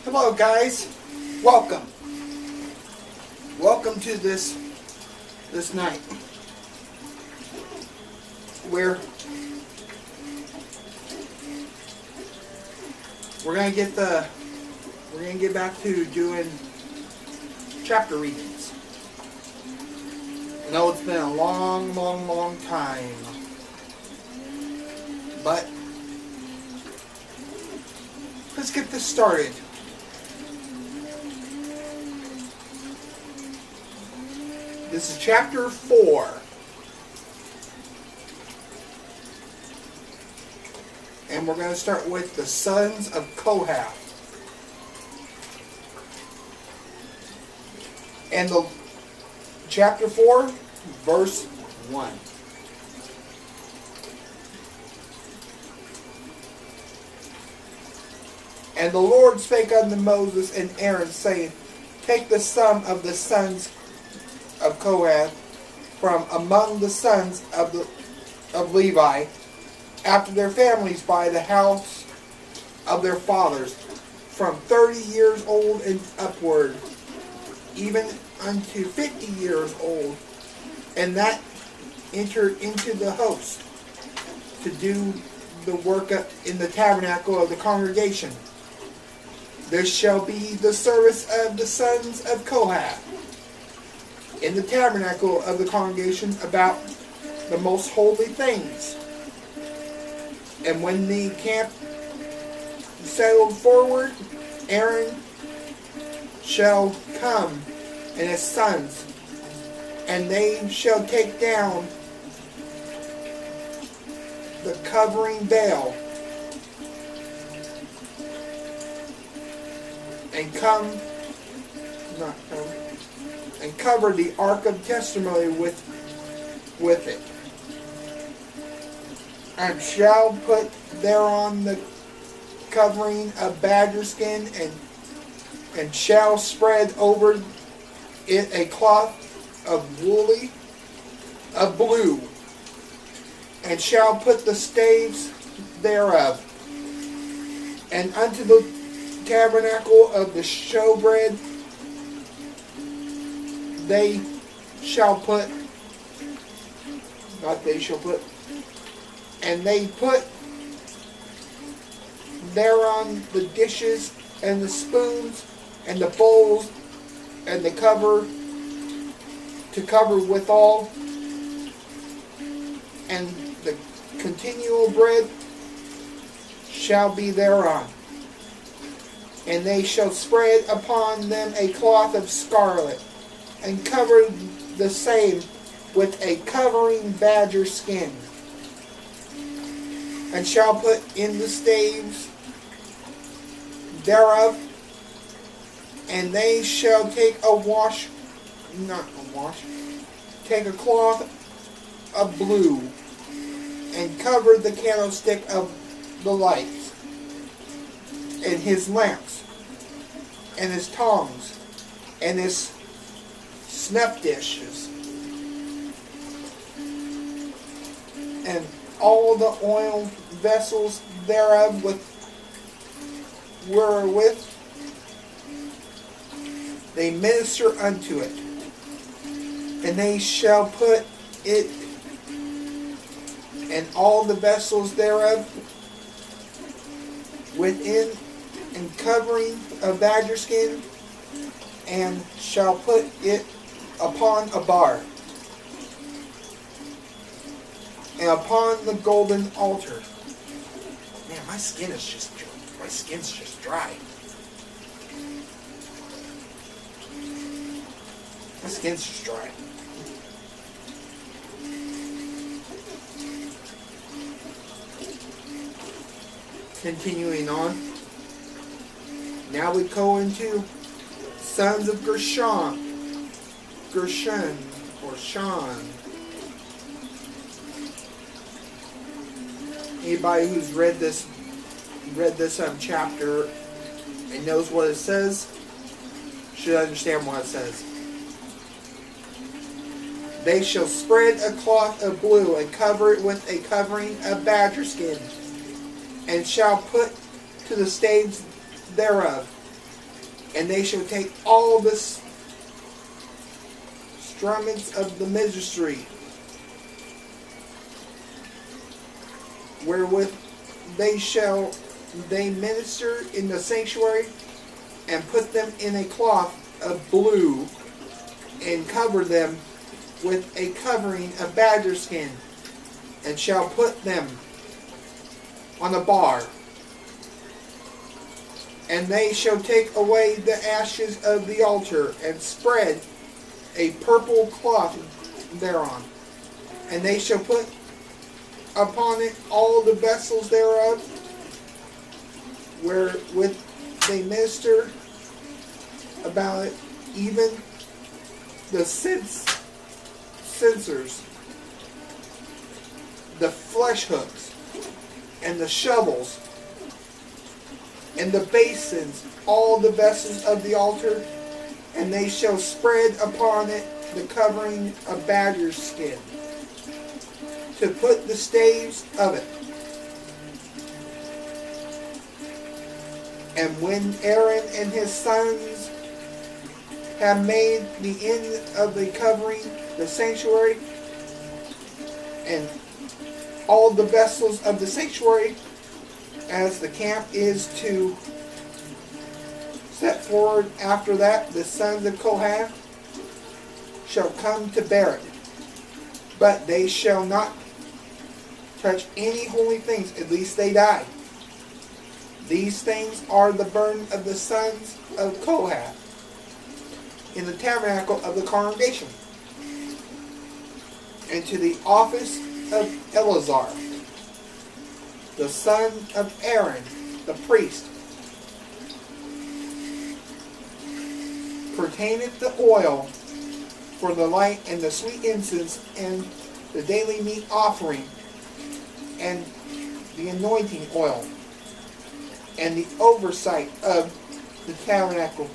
Hello guys, welcome to this night where we're gonna get back to doing chapter readings. I know it's been a long time, but let's get this started. This is chapter 4. And we're going to start with the sons of Kohath. And the chapter 4, verse 1. And the Lord spake unto Moses and Aaron, saying, Take the sum of the sons of Kohath from among the sons of Levi, after their families by the house of their fathers, from 30 years old and upward, even unto 50 years old, and that enter into the host to do the work in the tabernacle of the congregation. This shall be the service of the sons of Kohath in the tabernacle of the congregation about the most holy things. And when the camp settled forward, Aaron shall come and his sons, and they shall take down the covering veil and cover the ark of testimony with it, and shall put thereon the covering of badger skin, and shall spread over it a cloth of blue, and shall put the staves thereof, and unto the tabernacle of the showbread they shall put thereon the dishes and the spoons and the bowls and the cover to cover withal, and the continual bread shall be thereon. And they shall spread upon them a cloth of scarlet, and cover the same with a covering badger skin, and shall put in the staves thereof, and they shall take take a cloth of blue, and cover the candlestick of the lights, and his lamps, and his tongs, and his snuff dishes, and all the oil vessels thereof wherewith they minister unto it. And they shall put it and all the vessels thereof within and covering of badger skin, and shall put it upon a bar, and upon the golden altar. Man, my skin's just dry. My skin's just dry. Continuing on. Now we go into sons of Gershon, or Sean. Anybody who's read this chapter and knows what it says should understand what it says. They shall spread a cloth of blue and cover it with a covering of badger skin, and shall put to the staves thereof And they shall take all the instruments of the ministry, wherewith they minister in the sanctuary, and put them in a cloth of blue, and cover them with a covering of badger skin, and shall put them on a bar. And they shall take away the ashes of the altar, and spread a purple cloth thereon. And they shall put upon it all the vessels thereof, wherewith they minister about it, even the censers, the flesh hooks, and the shovels, and the basins, all the vessels of the altar, and they shall spread upon it the covering of badger skin, to put the staves of it. And when Aaron and his sons have made the end of the covering, the sanctuary, and all the vessels of the sanctuary, as the camp is to set forward after that, the sons of Kohath shall come to bear it. But they shall not touch any holy things, at least they die. These things are the burden of the sons of Kohath in the tabernacle of the congregation, and to the office of Eleazar, the son of Aaron, the priest, pertaineth the oil for the light, and the sweet incense, and the daily meat offering, and the anointing oil, and the oversight of the tabernacle,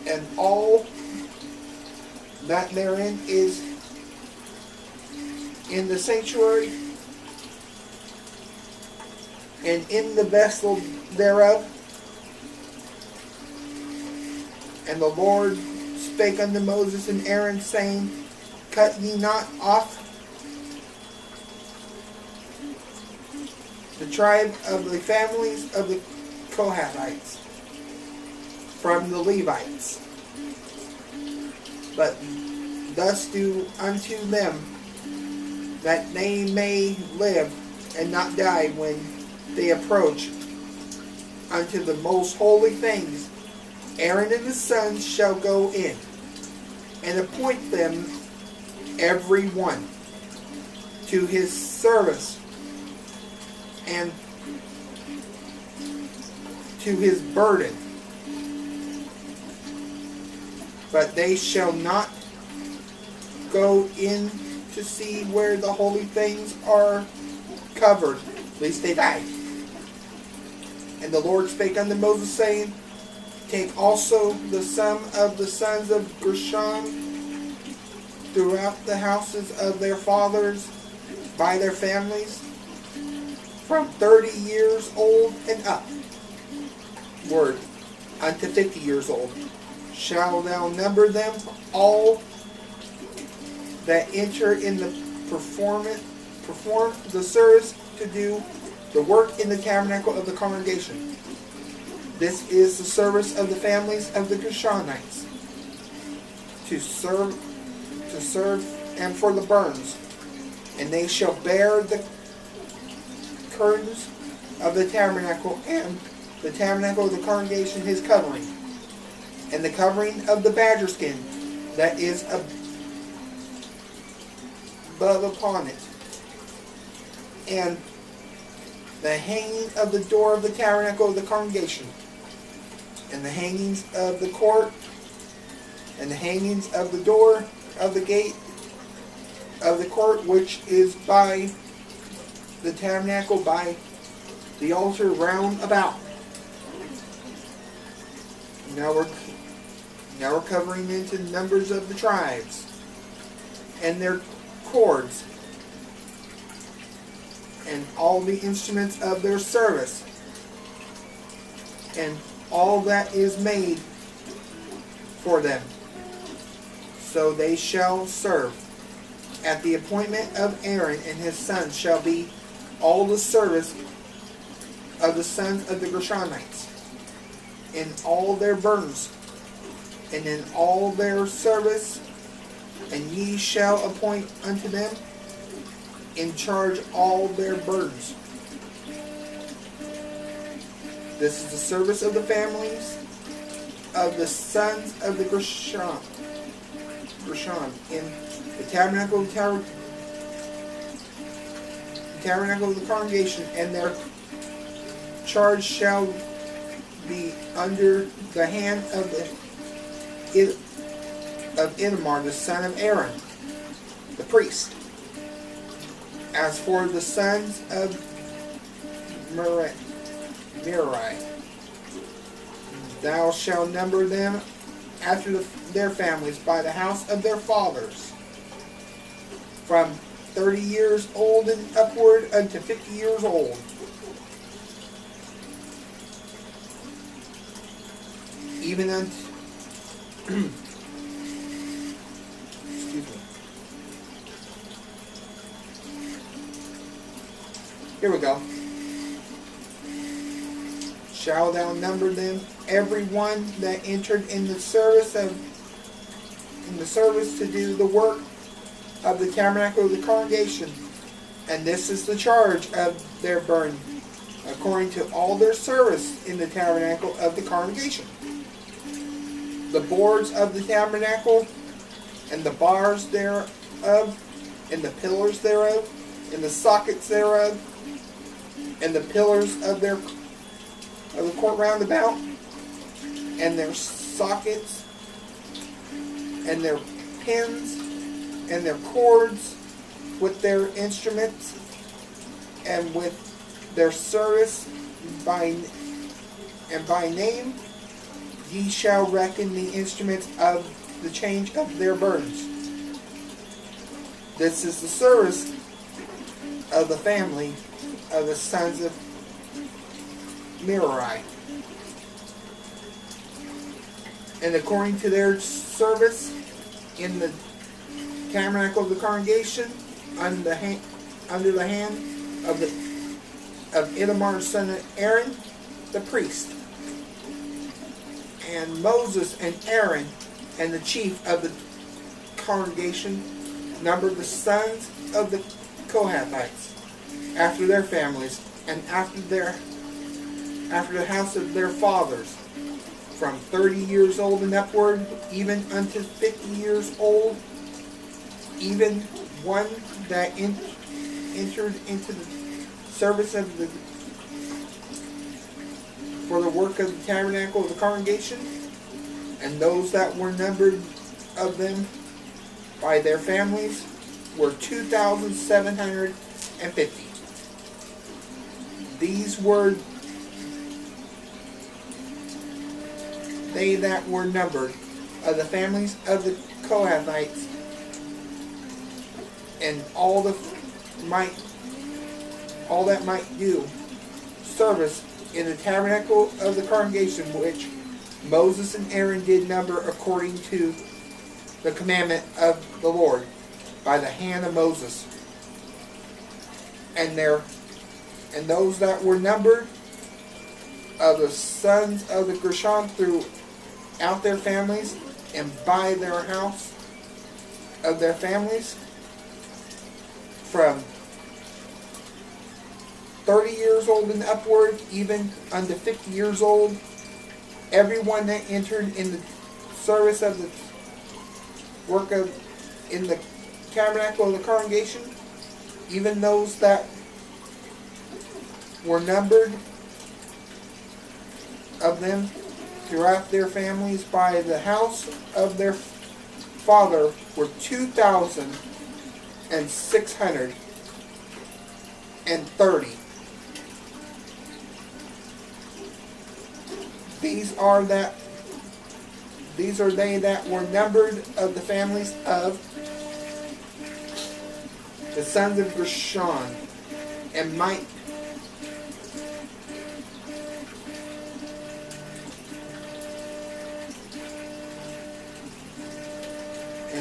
and all that therein is in the sanctuary, and in the vessel thereof. And the Lord spake unto Moses and Aaron, saying, Cut ye not off the tribe of the families of the Kohathites from the Levites, but thus do unto them, that they may live and not die when they approach unto the most holy things. Aaron and his sons shall go in, and appoint them every one to his service and to his burden. But they shall not go in to see where the holy things are covered, lest they die. And the Lord spake unto Moses, saying, Take also the sum of the sons of Gershon throughout the houses of their fathers by their families, from 30 years old and upward unto 50 years old. Shalt thou number them all that enter in the perform the service to do the work in the tabernacle of the congregation. This is the service of the families of the Gershonites, to serve and for the burns. And they shall bear the curtains of the tabernacle, and the tabernacle of the congregation his covering, and the covering of the badger skin that is above upon it, and the hanging of the door of the tabernacle of the congregation, and the hangings of the court, and the hangings of the door of the gate of the court which is by the tabernacle, by the altar round about. Now we're covering into numbers of the tribes and their cords and all the instruments of their service, and all that is made for them. So they shall serve. At the appointment of Aaron and his sons shall be all the service of the sons of the Gershonites, in all their burdens, and in all their service, and ye shall appoint unto them in charge all their burdens. This is the service of the families of the sons of the Gershon in the tabernacle of the congregation, and their charge shall be under the hand of Ithamar, the son of Aaron, the priest. As for the sons of Merari, thou shalt number them after their families by the house of their fathers, from 30 years old and upward unto 50 years old. Even unto excuse me. Here we go. Shall thou number them, every one that entered in the service to do the work of the tabernacle of the congregation, and this is the charge of their burden, according to all their service in the tabernacle of the congregation. The boards of the tabernacle, and the bars thereof, and the pillars thereof, and the sockets thereof, and the pillars of the court round about, and their sockets, and their pins, and their cords, with their instruments, and with their service by name, ye shall reckon the instruments of the change of their burdens. This is the service of the family of the sons of Merari. And according to their service in the tabernacle of the congregation, under the hand of Ithamar, son of Aaron, the priest. And Moses and Aaron and the chief of the congregation numbered the sons of the Kohathites after their families, and after the house of their fathers, from 30 years old and upward, even unto 50 years old, even one that entered into the service of for the work of the tabernacle of the congregation, and those that were numbered of them by their families were 2,750. These were they that were numbered of the families of the Kohathites, and all that might do service in the tabernacle of the congregation, which Moses and Aaron did number according to the commandment of the Lord by the hand of Moses. And those that were numbered of the sons of the Gershon throughout their families, and by their house of their families, from 30 years old and upward, even unto 50 years old, everyone that entered in the service of the work in the tabernacle of the congregation, even those that were numbered of them throughout their families by the house of their father, were 2,630. These are they that were numbered of the families of the sons of Gershon, and might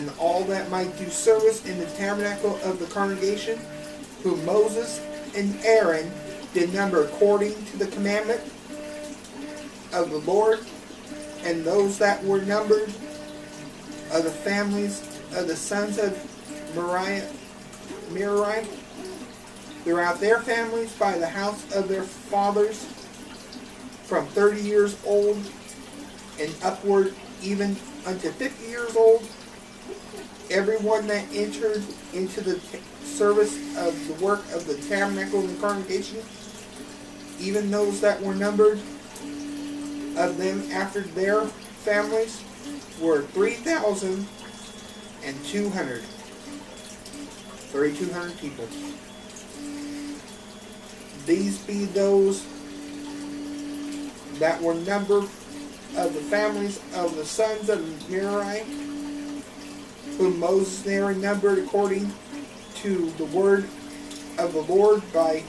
and all that might do service in the tabernacle of the congregation, whom Moses and Aaron did number according to the commandment of the Lord, and those that were numbered of the families of the sons of Merari throughout their families by the house of their fathers, from 30 years old and upward, even unto 50 years old, everyone that entered into the service of the work of the tabernacle of the congregation, even those that were numbered of them after their families, were 3,200. 3,200 people. These be those that were numbered of the families of the sons of Merari, whom Moses and Aaron numbered according to the word of the Lord by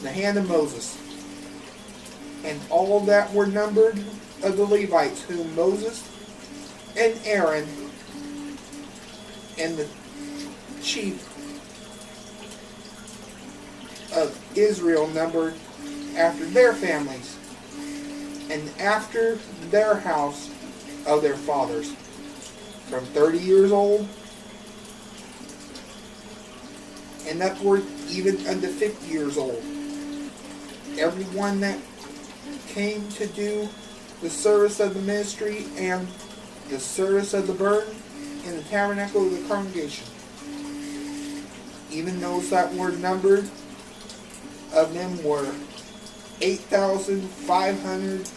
the hand of Moses. And all that were numbered of the Levites, whom Moses and Aaron and the chief of Israel numbered after their families and after their house of their fathers, from 30 years old and upward, even unto 50 years old. Everyone that came to do the service of the ministry and the service of the burden in the tabernacle of the congregation. Even those that were numbered of them were 8,580.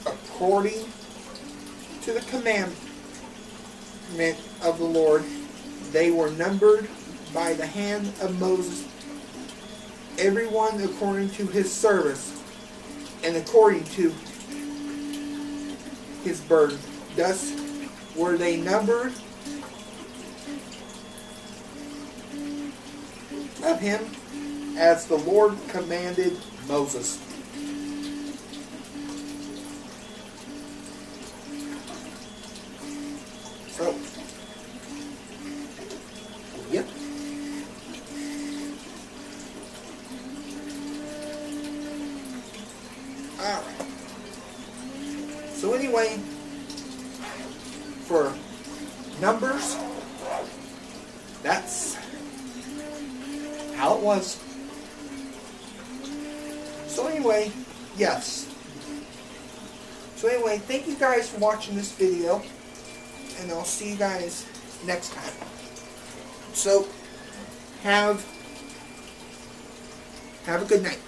According to the commandment of the Lord, they were numbered by the hand of Moses, everyone according to his service and according to his burden. Thus were they numbered of him as the Lord commanded Moses. So, yep. Alright. So anyway, for numbers, that's how it was. So anyway, yes. So anyway, thank you guys for watching this video, and I'll see you guys next time. So, have a good night.